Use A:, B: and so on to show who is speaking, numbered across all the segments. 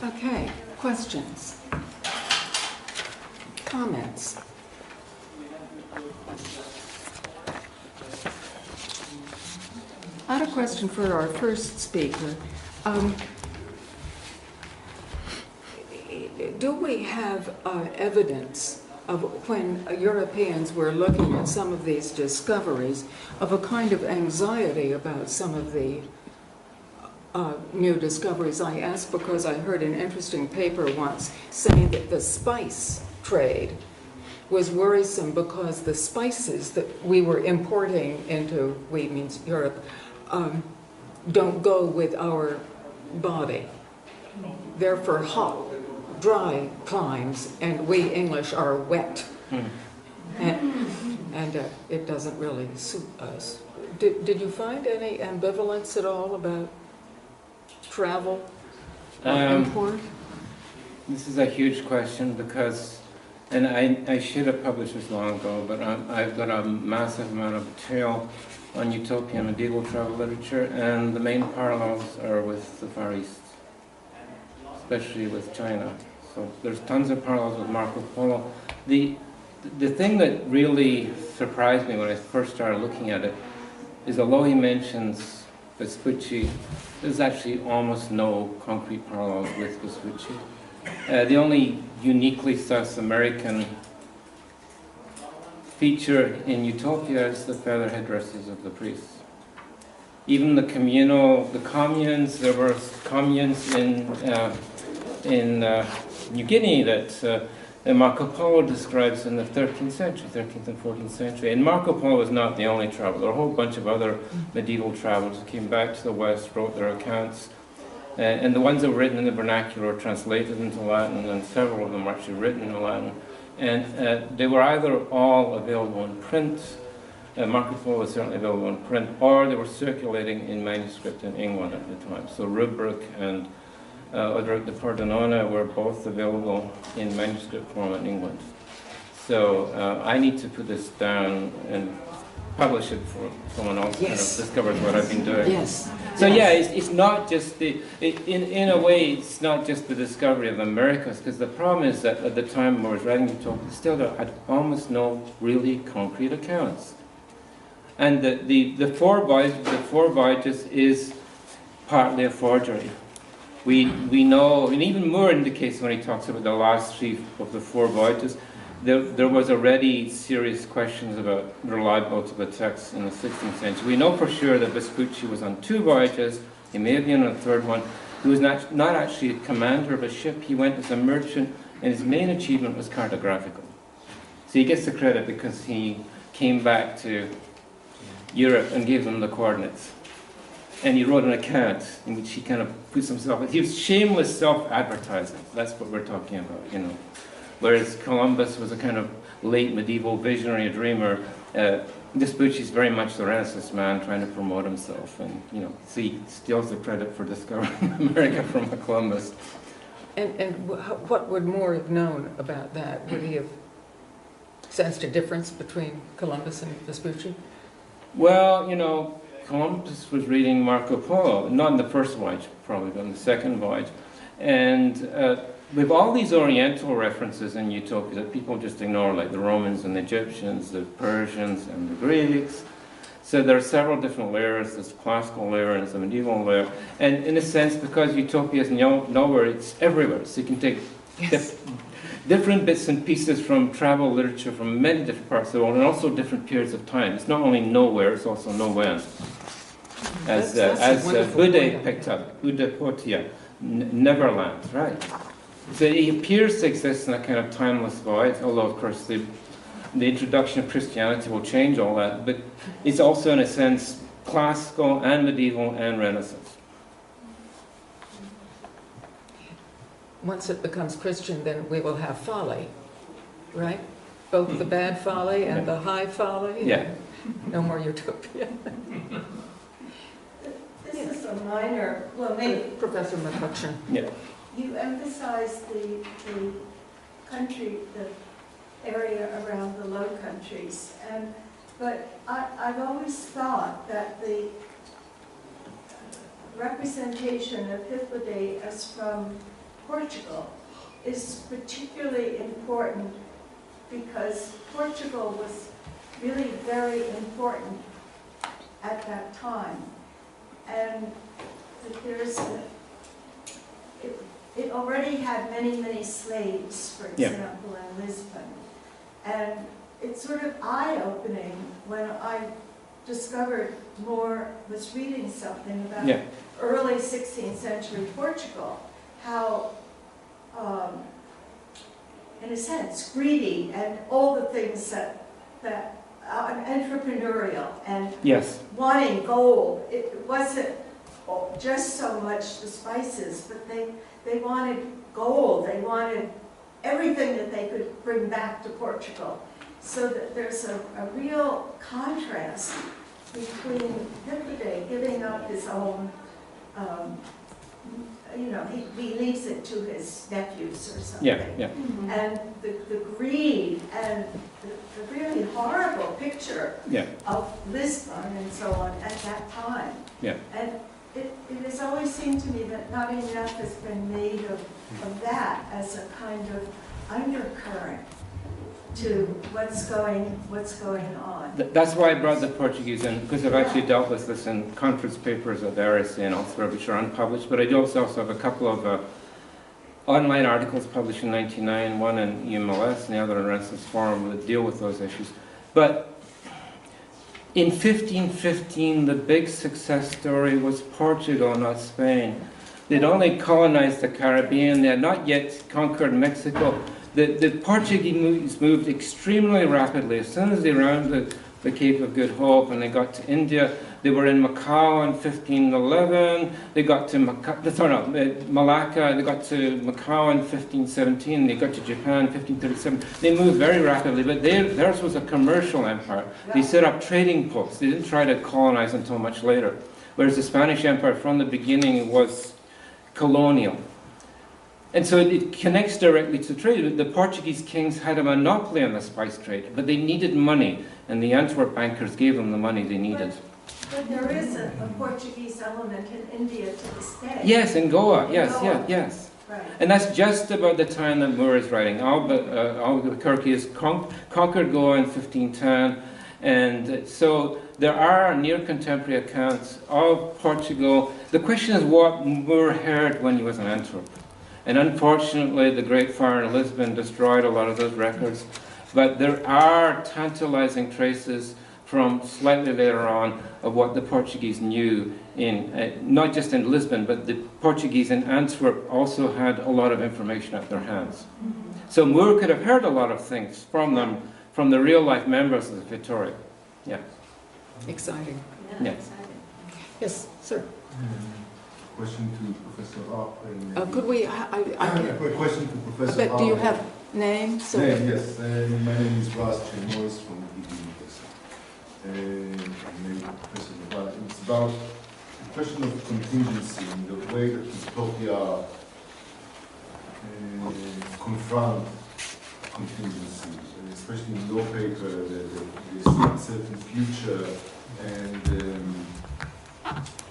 A: Okay, questions? Comments? I had a question for our first speaker. Do we have evidence of when Europeans were looking at some of these discoveries of a kind of anxiety about some of the new discoveries? I ask because I heard an interesting paper once saying that the spice trade was worrisome because the spices that we were importing into, we means Europe, don't go with our body. They're for hot, dry climes, and we English are wet. And it doesn't really suit us. Did you find any ambivalence at all about travel or import?
B: This is a huge question because, and I should have published this long ago, but I've got a massive amount of material on Utopia and medieval travel literature, and the main parallels are with the Far East, especially with China. So there's tons of parallels with Marco Polo. The thing that really surprised me when I first started looking at it is, although he mentions Vespucci, there's actually almost no concrete parallels with Vespucci. The only uniquely South American feature in Utopia is the feather headdresses of the priests. Even the communes, there were communes in New Guinea that Marco Polo describes in the 13th century, 13th and 14th century. And Marco Polo was not the only traveler. There were a whole bunch of other medieval travelers who came back to the West, wrote their accounts. And the ones that were written in the vernacular were translated into Latin, and several of them were actually written in Latin. And they were either all available in print, Marco Polo was certainly available in print, or they were circulating in manuscript in England at the time. So Rubric and Odoric de Pordenone were both available in manuscript form in England. So I need to put this down and publish it for someone else kind of discovers what I've been doing.
A: Yes.
B: So yeah, it's not just in a way, it's not just the discovery of the Americas, because the problem is that at the time I was writing Utopia, still there had almost no really concrete accounts. And the four voyages is partly a forgery. We know, and even Moore indicates when he talks about the last three of the four voyages, there was already serious questions about reliability of the text in the 16th century. We know for sure that Vespucci was on two voyages. He may have been on a third one. He was not actually a commander of a ship. He went as a merchant, and his main achievement was cartographical. So he gets the credit because he came back to Europe and gave them the coordinates. And he wrote an account in which he kind of puts himself, he was shameless self-advertising. That's what we're talking about, you know. Whereas Columbus was a kind of late medieval visionary dreamer, Vespucci is very much the Renaissance man trying to promote himself, and you know, so he steals the credit for discovering America from Columbus.
A: And what would Moore have known about that? Would he have sensed a difference between Columbus and Vespucci?
B: Well, you know, Columbus was reading Marco Polo, not in the first voyage, probably, but in the second voyage, and with all these Oriental references in Utopia that people just ignore, like the Romans and the Egyptians, the Persians and the Greeks. So there are several different layers. There's classical layer and there's a medieval layer. And in a sense, because Utopia is nowhere, it's everywhere. So you can take different bits and pieces from travel literature from many different parts of the world, and also different periods of time. It's not only nowhere, it's also no when. As Bude picked up, Utopia, Neverland, right? So it appears to exist in a kind of timeless void, although of course the introduction of Christianity will change all that, but it's also in a sense classical and medieval and Renaissance.
A: Once it becomes Christian, then we will have folly, right? Both the bad folly and the high folly?
B: Yeah.
A: No more Utopia.
C: This is a minor, well maybe...
A: Professor McCutcheon.
B: Yeah.
C: You emphasize the country, the area around the Low Countries, but I've always thought that the representation of Hippolyte as from Portugal is particularly important because Portugal was really very important at that time. And there's it already had many, many slaves, for example, in Lisbon. And it's sort of eye-opening when I discovered was reading something about early 16th century Portugal, how, in a sense, greedy and all the things that entrepreneurial and wanting gold. It wasn't just so much the spices, but they wanted gold. They wanted everything that they could bring back to Portugal. So that there's a real contrast between Hippolyte giving up his own, he leaves it to his nephews or something. And the greed and the really horrible picture of Lisbon and so on at that time. And it has always seemed to me that not enough has been made of that as a kind of undercurrent to what's going on.
B: That's why I brought the Portuguese in, because I've actually dealt with this in conference papers at RSA and elsewhere, which are unpublished, but I do also have a couple of online articles published in 1999, one in EMLS and the other in Renaissance Forum, that deal with those issues. But in 1515, the big success story was Portugal, not Spain. They'd only colonized the Caribbean, they had not yet conquered Mexico. The Portuguese moved extremely rapidly. As soon as they rounded the Cape of Good Hope and they got to India, they were in Macau in 1511. They got to Malacca. They got to Macau in 1517. They got to Japan in 1537. They moved very rapidly, but theirs was a commercial empire. They set up trading posts. They didn't try to colonize until much later. Whereas the Spanish Empire, from the beginning, was colonial. And so it connects directly to trade. The Portuguese kings had a monopoly on the spice trade, but they needed money, and the Antwerp bankers gave them the money they needed.
C: But there is a Portuguese element in India to this day.
B: Yes, in Goa, yes.
C: Right.
B: And that's just about the time that Moore is writing. Albuquerque has conquered Goa in 1510, and so there are near contemporary accounts of Portugal. The question is what Moore heard when he was in Antwerp. And unfortunately, the Great Fire in Lisbon destroyed a lot of those records. But there are tantalizing traces from slightly later on of what the Portuguese knew in, not just in Lisbon, but the Portuguese in Antwerp also had a lot of information at their hands. So Moore could have heard a lot of things from them, from the real-life members of the Victoria. Yeah.
A: Exciting.
B: Yeah.
C: Exciting.
A: Yes, sir.
D: Question to Professor Arp.
A: Could we?
D: I have a question to Professor Arp.
A: But do you have name? So
D: name, yes. My name is Ras Chenois from the University. It's about the question of contingency and the way that Utopia confront contingency, especially in law paper, this uncertain future, and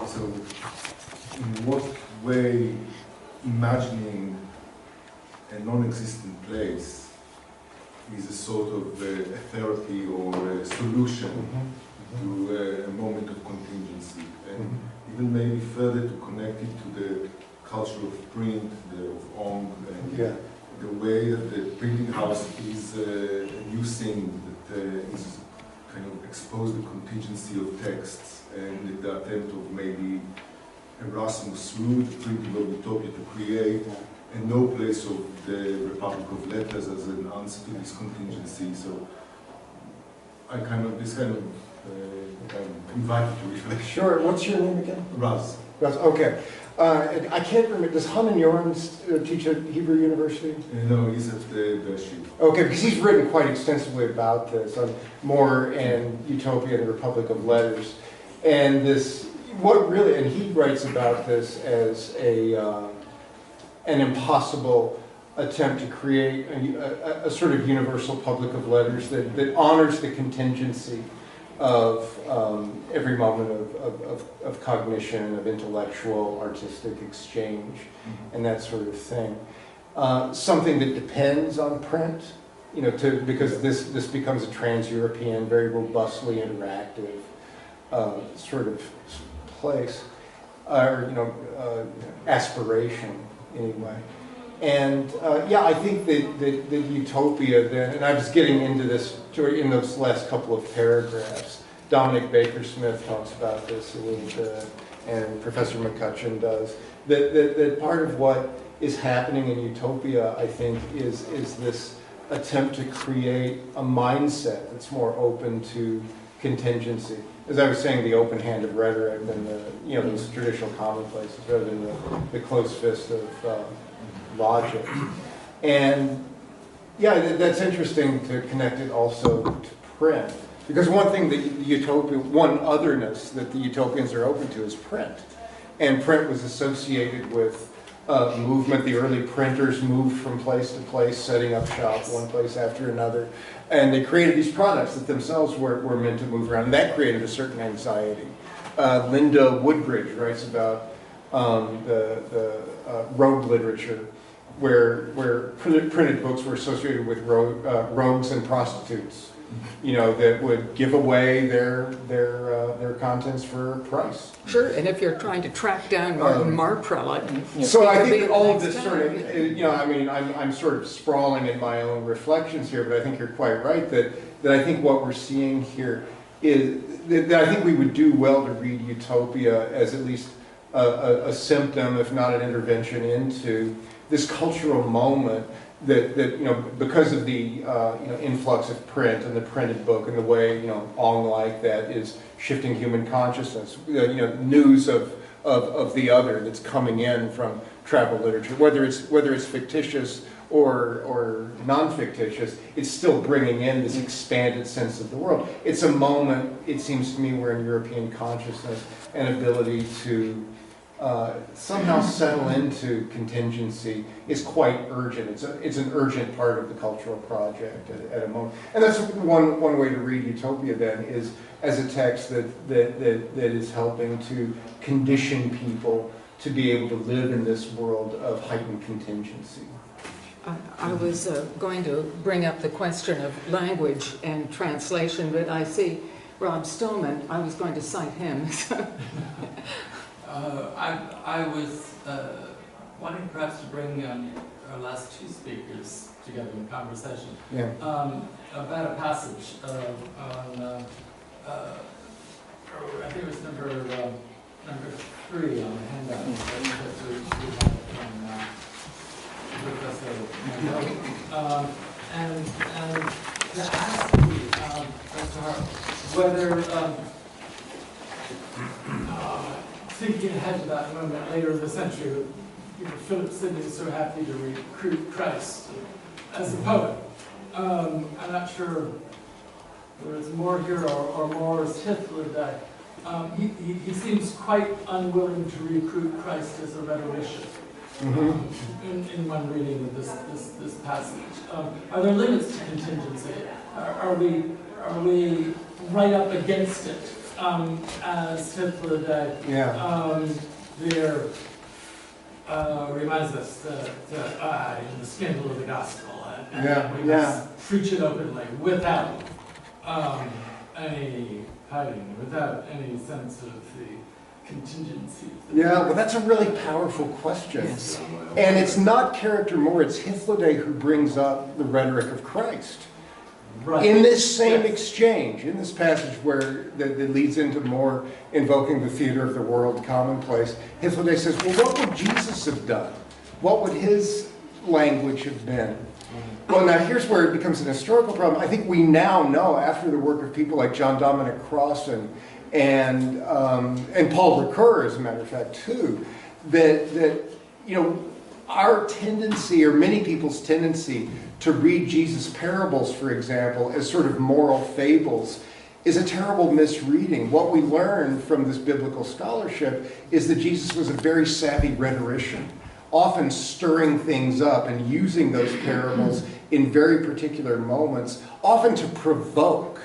D: so in what way imagining a non-existent place is a sort of a therapy or a solution to a moment of contingency, and even maybe further to connect it to the culture of print, of Ong, and the way that the printing house is a new thing that is kind of expose the contingency of texts, and the attempt of maybe Erasmus through the printing of Utopia to create a no place of the Republic of Letters as an answer to this contingency. So I invited to reflect.
E: Sure. What's your name again?
D: Raz.
E: Raz. Okay. I can't remember. Does Hanan Yorns teach at Hebrew University?
D: No, he's at the Bershit.
E: Okay, because he's written quite extensively about this, on Moore and Utopia and the Republic of Letters, and this. And he writes about this as an impossible attempt to create a sort of universal public of letters that honors the contingency of every moment of cognition, of intellectual, artistic exchange, and that sort of thing. Something that depends on print, you know, because this becomes a trans-European, very robustly interactive sort of place, or you know, aspiration anyway. And yeah, I think that Utopia then, and I was getting into this in those last couple of paragraphs. Dominic Baker-Smith talks about this a little bit, and Professor McCutcheon does. That part of what is happening in Utopia, I think, is this attempt to create a mindset that's more open to contingency. As I was saying, the open-handed rhetoric and the, you know, those traditional commonplaces rather than the close fist of logic. And yeah, that's interesting to connect it also to print. Because one thing that one otherness that the utopians are open to is print. And print was associated with movement. The early printers moved from place to place, setting up shop one place after another. And they created these products that themselves were meant to move around. And that created a certain anxiety. Linda Woodbridge writes about the rogue literature, where printed books were associated with rogues and prostitutes, you know, that would give away their contents for a price.
A: Sure, and if you're trying to track down Martin Marprelate.
E: So I think that all of this sort of, you know, I mean, I'm sort of sprawling in my own reflections here, but I think you're quite right that I think what we're seeing here is that I think we would do well to read Utopia as at least a symptom, if not an intervention, into this cultural moment that you know, because of the you know, influx of print and the printed book and the way, you know, Ong-like that is shifting human consciousness, you know, news of the other that's coming in from travel literature, whether it's fictitious or non-fictitious, it's still bringing in this expanded sense of the world. It's a moment, it seems to me, where in European consciousness and ability to somehow settle into contingency is quite urgent. It's an urgent part of the cultural project at a moment. And that's one way to read Utopia then, is as a text that is helping to condition people to be able to live in this world of heightened contingency.
A: I was going to bring up the question of language and translation, but I see Rob Stillman. I was going to cite him.
F: I was wanting perhaps to bring our last two speakers together in conversation about a passage on, I think it was number 3 on the handout that we had from Professor Mandel. And to ask you, Dr. Hart, whether thinking ahead to that moment later in the century, you know, Philip Sidney is so happy to recruit Christ as a poet. I'm not sure whether it's more here or more as Hitler. He seems quite unwilling to recruit Christ as a rhetorician. In one reading of this passage, are there limits to contingency? Are we right up against it? As Hitler there reminds us that in the scandal of the gospel, and we must preach it openly without any hiding, without any sense of the contingency.
E: Yeah, well, that's a really powerful question.
A: Yes.
E: And it's not character more, it's Hitler who brings up the rhetoric of Christ. Right. In this same exchange, in this passage where that leads into more invoking the theater of the world commonplace, Hitler says, well, what would Jesus have done? What would his language have been? Well, now here's where it becomes an historical problem. I think we now know, after the work of people like John Dominic Crossan and Paul Ricoeur, as a matter of fact, too, that you know, our tendency, or many people's tendency, to read Jesus' parables, for example, as sort of moral fables, is a terrible misreading. What we learn from this biblical scholarship is that Jesus was a very savvy rhetorician, often stirring things up and using those parables in very particular moments, often to provoke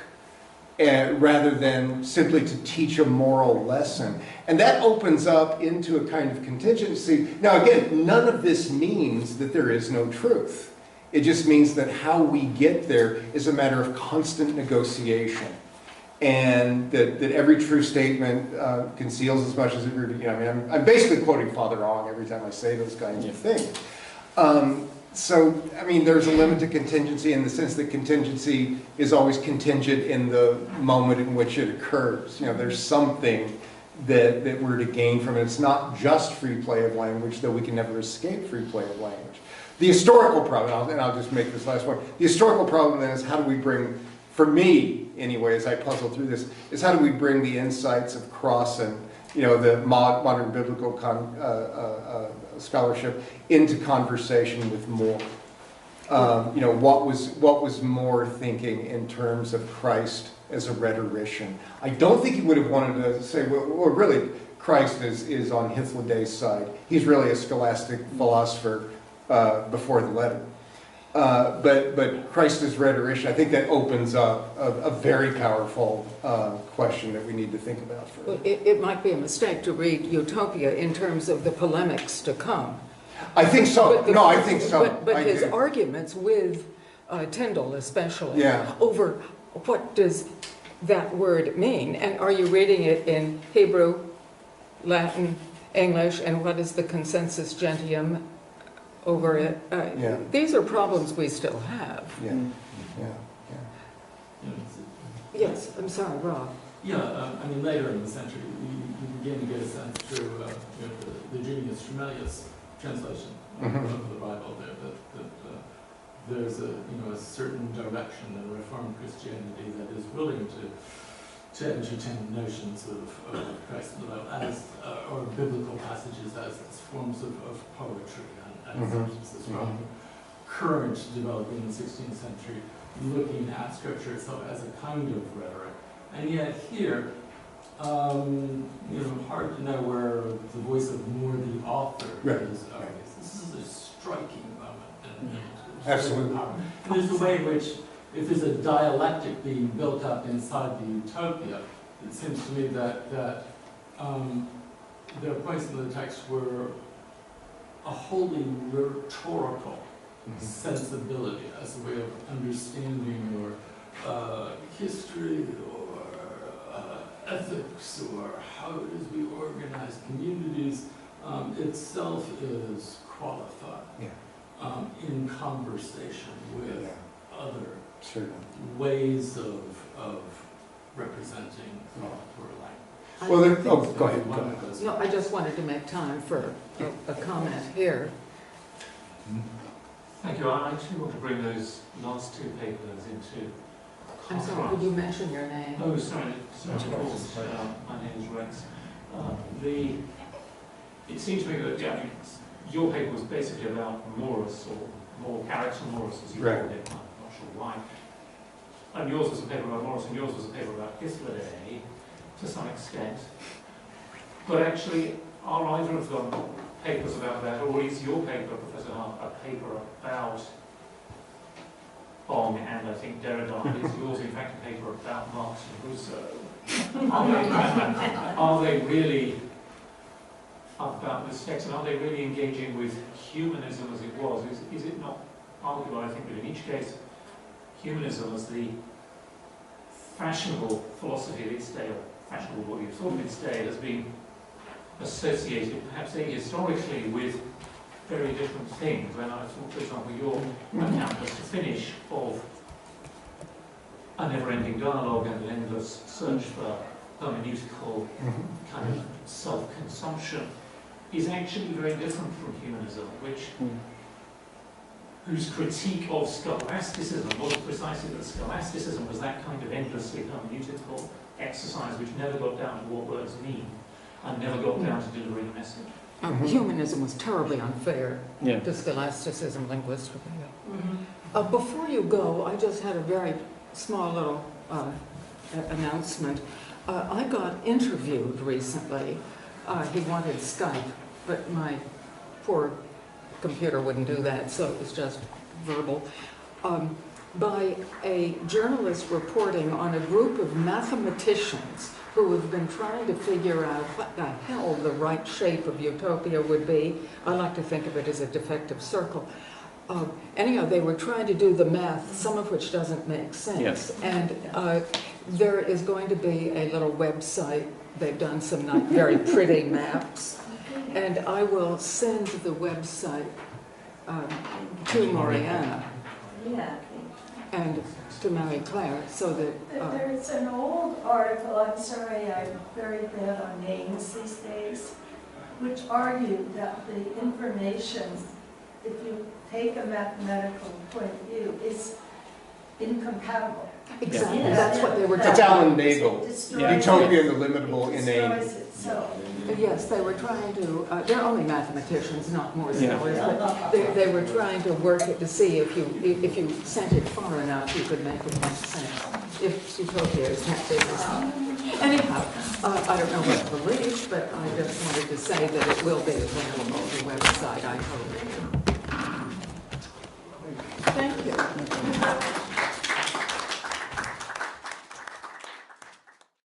E: rather than simply to teach a moral lesson. And that opens up into a kind of contingency. Now again, none of this means that there is no truth. It just means that how we get there is a matter of constant negotiation. And that every true statement conceals as much as it really, I mean, I'm basically quoting Father Ong every time I say those kinds of things. So, I mean, there's a limit to contingency in the sense that contingency is always contingent in the moment in which it occurs. You know, there's something that we're to gain from it. It's not just free play of language, though we can never escape free play of language. The historical problem, and I'll just make this last one, the historical problem then is how do we bring, for me anyway, as I puzzle through this, is how do we bring the insights of Crossan, you know, the modern biblical scholarship into conversation with Moore. You know, what was Moore thinking in terms of Christ as a rhetorician? I don't think he would have wanted to say, well really, Christ is on Hythloday's side. He's really a scholastic philosopher before the letter. But Christ as rhetorician, I think that opens up a very powerful question that we need to think about further.
A: Well, it might be a mistake to read Utopia in terms of the polemics to come.
E: I think so. I think so.
A: But his arguments with Tyndall especially
E: Yeah.
A: over what does that word mean, and are you reading it in Hebrew, Latin, English, and what is the consensus gentium over it?
E: Yeah.
A: These are problems we still have.
E: Yeah.
A: Yes, I'm sorry, Rob.
F: Yeah, I mean, later in the century, you begin to get a sense through the Junius Tremelius translation of the Bible there that there's a certain direction in Reformed Christianity that is willing to entertain notions of Christ or biblical passages as forms of poetry and sentences from current developing in the 16th century, looking at Scripture itself as a kind of rhetoric. And yet here, hard to know where the voice of Moore, the author, is. This is a striking moment.
E: Absolutely.
F: And there's a way in which, if there's a dialectic being built up inside the Utopia, it seems to me that there are points in the text where a wholly rhetorical sensibility as a way of understanding or history or ethics or how it is we organize communities itself is qualified in conversation with other ways of representing thought or language.
E: Well, go ahead.
A: No, I just wanted to make time for a comment here.
G: Thank you. I actually want to bring those last two papers into
A: I'm sorry, could you mention your name?
G: Oh, sorry, of course. My name is Rex. It seemed to me that your paper was basically about Morris, or more character Morris, as you called it. I'm not sure why. And yours was a paper about Morris, and yours was a paper about Hythloday, to some extent. But actually, are either of them papers about that, or is your paper, Professor Hart, a paper about Bong and I think Derrida? Is yours, in fact, a paper about Marx and Rousseau? Are they really about this text, and are they really engaging with humanism as it was? Is it not arguable, I think, that in each case, humanism as the fashionable philosophy of its day, or fashionable what you thought of its day, has been associated, perhaps historically, with very different things? When I thought, for example, your account, just to finish, of a never-ending dialogue and an endless search for hermeneutical kind of self-consumption, is actually very different from humanism, whose critique of scholasticism was precisely that scholasticism was that kind of endlessly hermeneutical exercise which never got down to what words mean and never got down to delivering a message.
A: Humanism was terribly unfair to scholasticism linguistically. Before you go, I just had a very small little announcement. I got interviewed recently. He wanted Skype, but my poor computer wouldn't do that, so it was just verbal. by a journalist reporting on a group of mathematicians who have been trying to figure out what the hell the right shape of Utopia would be. I like to think of it as a defective circle. Anyhow, they were trying to do the math, some of which doesn't make sense.
B: Yes.
A: And there is going to be a little website. They've done some very pretty maps. And I will send the website to Mariana
C: Yeah.
A: and to Mary Claire so that...
C: There's an old article, I'm sorry, I'm very bad on names these days, which argued that the information, if you take a mathematical point of view, is incompatible.
A: Exactly,
C: Yeah.
A: that's what they were
E: It's
A: talking
E: Alan
A: about.
E: Nagel,
C: Destroys
E: Utopia
C: it.
E: and the Limitable
C: It
E: Inane.
C: destroys itself.
A: Yes, they were trying to, they're only mathematicians, not more
B: Yeah.
A: scholars, but they were trying to work it to see if you sent it far enough, you could make it make sense. If Utopia is that big or something. Anyhow, I don't know what to believe, but I just wanted to say that it will be available on the website, I hope.